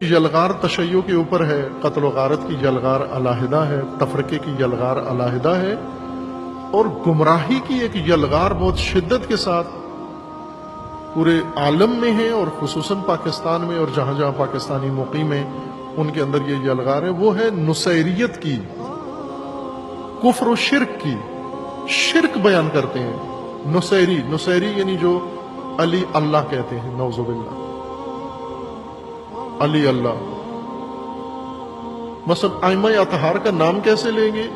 یلغار تشیع کے اوپر ہے، قتل و غارت کی یلغار علیحدہ ہے، تفرقے کی یلغار علیحدہ ہے، اور گمراہی کی ایک یلغار بہت شدت کے ساتھ پورے عالم میں ہے، اور خصوصاً پاکستان میں اور جہاں جہاں پاکستانی مقیم ہیں ان کے اندر یہ یلغار ہے، وہ ہے نصیریت کی، کفر و شرک کی۔ شرک بیان کرتے ہیں نصیری یعنی جو علی اللہ کہتے ہیں، نعوذ باللہ، علی اللہ۔ مثلا ائمہ اطہار کا نام کیسے لیں گے؟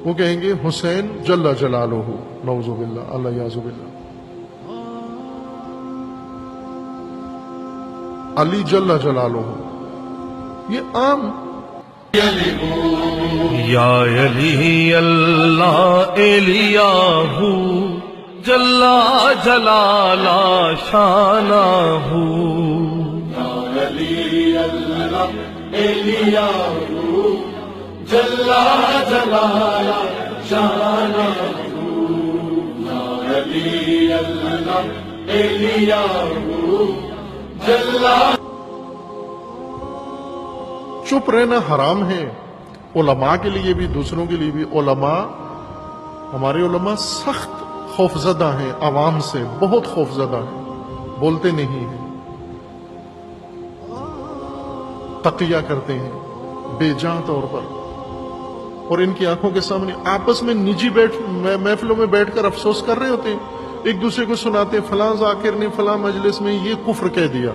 وہ کہیں گے حسین جل جلالہ، نعوذ باللہ، اللہ یعوذ باللہ، علی جل جلالہ، یہ عام۔ یا علی اللہ الہ جلا جلالا شانہ، علی اللہ الہ جلا جلالا شانہ، علی اللہ الہ جلا۔ چپ رہنا حرام ہے، علماء کے لیے بھی دوسروں کے لیے بھی۔ علماء، ہمارے علماء سخت خوفزدہ ہیں، عوام سے بہت خوفزدہ ہیں، بولتے نہیں ہیں، تقیہ کرتے ہیں بے جان طور پر، اور ان کی آنکھوں کے سامنے آپس میں نجی محفلوں میں بیٹھ کر افسوس کر رہے ہوتے ہیں، ایک دوسرے کو سناتے ہیں فلاں ذاکر نے فلاں مجلس میں یہ کفر کہہ دیا۔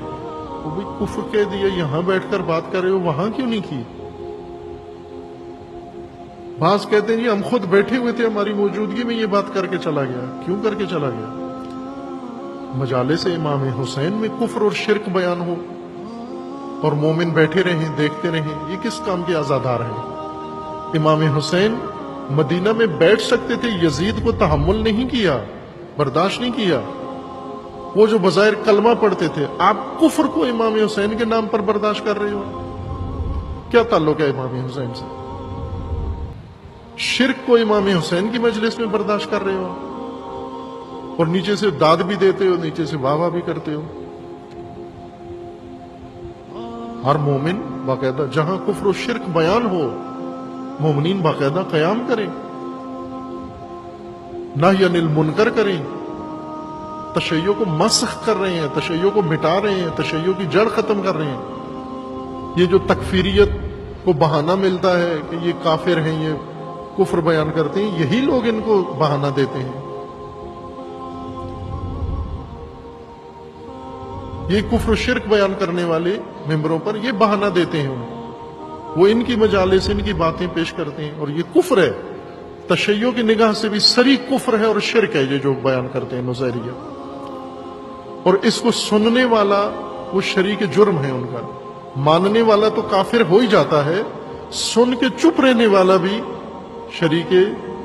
وہ بھی کفر کہہ دیا، یہاں بیٹھ کر بات کر رہے ہو، وہاں کیوں نہیں کی؟ بعض کہتے ہیں جی ہم خود بیٹھے ہوئے تھے، ہماری موجودگی میں یہ بات کر کے چلا گیا۔ کیوں کر کے چلا گیا؟ مجالس امام حسین میں کفر اور شرک بیان ہو اور مومن بیٹھے رہیں، دیکھتے رہیں، یہ کس کام کے آزادار ہیں؟ امام حسین مدینہ میں بیٹھ سکتے تھے، یزید کو تحمل نہیں کیا، برداشت نہیں کیا، وہ جو بظاہر کلمہ پڑھتے تھے۔ آپ کفر کو امام حسین کے نام پر برداشت کر رہے ہو، کیا تعلق ہے امام حسین سے؟ شرک کو امام حسین کی مجلس میں برداشت کر رہے ہو، اور نیچے سے داد بھی دیتے ہو، نیچے سے واہ واہ بھی کرتے ہو۔ ہر مومن باقاعدہ جہاں کفر و شرک بیان ہو، مومنین باقاعدہ قیام کریں، نہی عن المنکر کریں، تشیع کو مسخ کر رہے ہیں، تشیع کو مٹا رہے ہیں، تشیع کی جڑ ختم کر رہے ہیں۔ یہ جو تکفیریت کو بہانہ ملتا ہے کہ یہ کافر ہیں، یہ کفر بیان کرتے ہیں، یہی لوگ ان کو بہانہ دیتے ہیں۔ یہ کفر و شرک بیان کرنے والے ممبروں پر یہ بہانہ دیتے ہیں، وہ ان کی مجالس ان کی باتیں پیش کرتے ہیں، اور یہ کفر ہے، تشیع کی نگاہ سے بھی سری کفر ہے اور شرک ہے یہ جو بیان کرتے ہیں نصیریہ۔ اور اس کو سننے والا وہ شریک جرم ہے ان کا، ماننے والا تو کافر ہو ہی جاتا ہے، سن کے چپ رہنے والا بھی شریک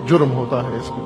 جرم ہوتا ہے اس کے۔